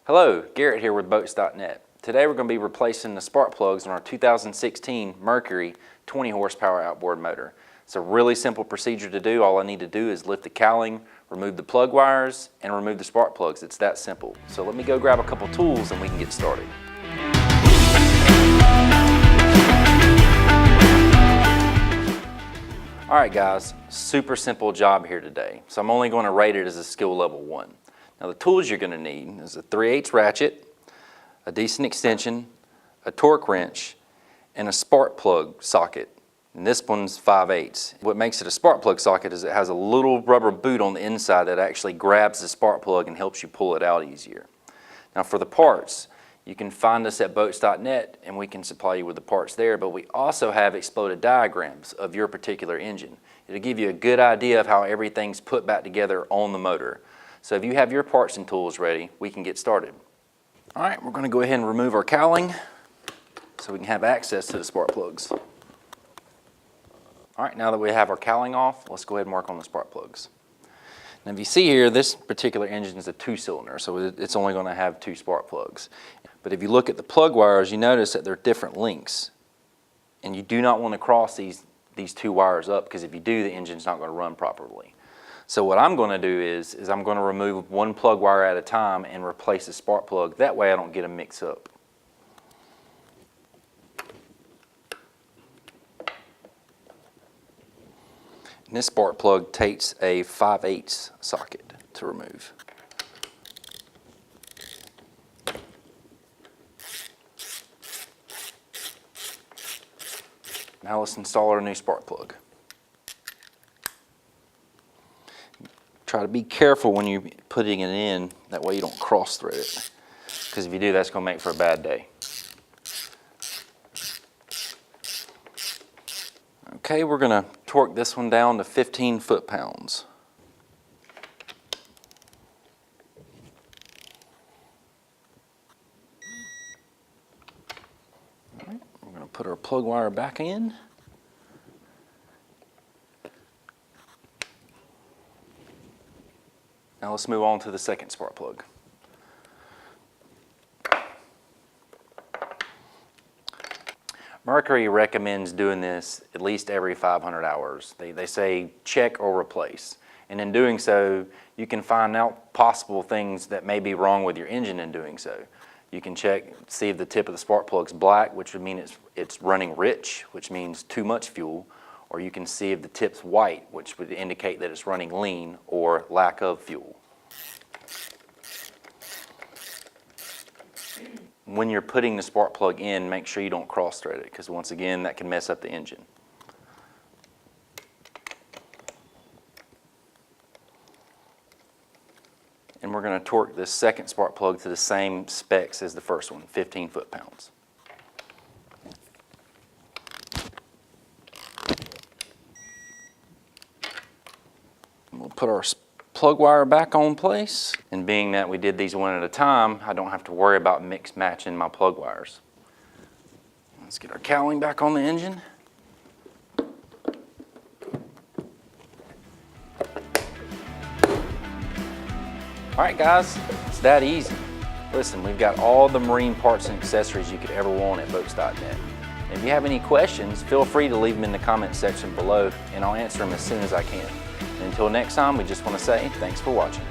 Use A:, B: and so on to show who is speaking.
A: Hello, Garrett here with Boats.net. Today we're going to be replacing the spark plugs on our 2016 Mercury 20 horsepower outboard motor. It's a really simple procedure to do. All I need to do is lift the cowling, remove the plug wires, and remove the spark plugs. It's that simple. So let me go grab a couple tools and we can get started. Alright guys, super simple job here today. So I'm only going to rate it as a skill level 1. Now the tools you're going to need is a 3/8 ratchet, a decent extension, a torque wrench, and a spark plug socket. And this one's 5/8. What makes it a spark plug socket is it has a little rubber boot on the inside that actually grabs the spark plug and helps you pull it out easier. Now for the parts, you can find us at Boats.net and we can supply you with the parts there, but we also have exploded diagrams of your particular engine. It'll give you a good idea of how everything's put back together on the motor. So if you have your parts and tools ready, we can get started. All right, we're going to go ahead and remove our cowling so we can have access to the spark plugs. All right, now that we have our cowling off, let's go ahead and work on the spark plugs. Now if you see here, this particular engine is a 2-cylinder, so it's only going to have 2 spark plugs. But if you look at the plug wires, you notice that they're different lengths. And you do not want to cross these 2 wires up, because if you do, the engine's not going to run properly. So what I'm going to do is I'm going to remove 1 plug wire at a time and replace the spark plug. That way I don't get them mixed up. And this spark plug takes a 5/8 socket to remove. Now let's install our new spark plug. Try to be careful when you're putting it in, that way you don't cross thread it. Because if you do, that's going to make for a bad day. Okay, we're going to torque this one down to 15 foot-pounds. All right, we're going to put our plug wire back in. Now let's move on to the second spark plug. Mercury recommends doing this at least every 500 hours. They say check or replace. And in doing so, you can find out possible things that may be wrong with your engine in doing so. You can check, see if the tip of the spark plug's black, which would mean it's running rich, which means too much fuel. Or you can see if the tip's white, which would indicate that it's running lean or lack of fuel. When you're putting the spark plug in, make sure you don't cross thread it, because once again that can mess up the engine. And we're going to torque this second spark plug to the same specs as the first one, 15 foot-pounds. We'll put our plug wire back on place, and being that we did these one at a time, I don't have to worry about mix matching my plug wires. Let's get our cowling back on the engine. Alright guys, it's that easy. Listen, we've got all the marine parts and accessories you could ever want at Boats.net. If you have any questions, feel free to leave them in the comments section below and I'll answer them as soon as I can. And until next time, we just want to say thanks for watching.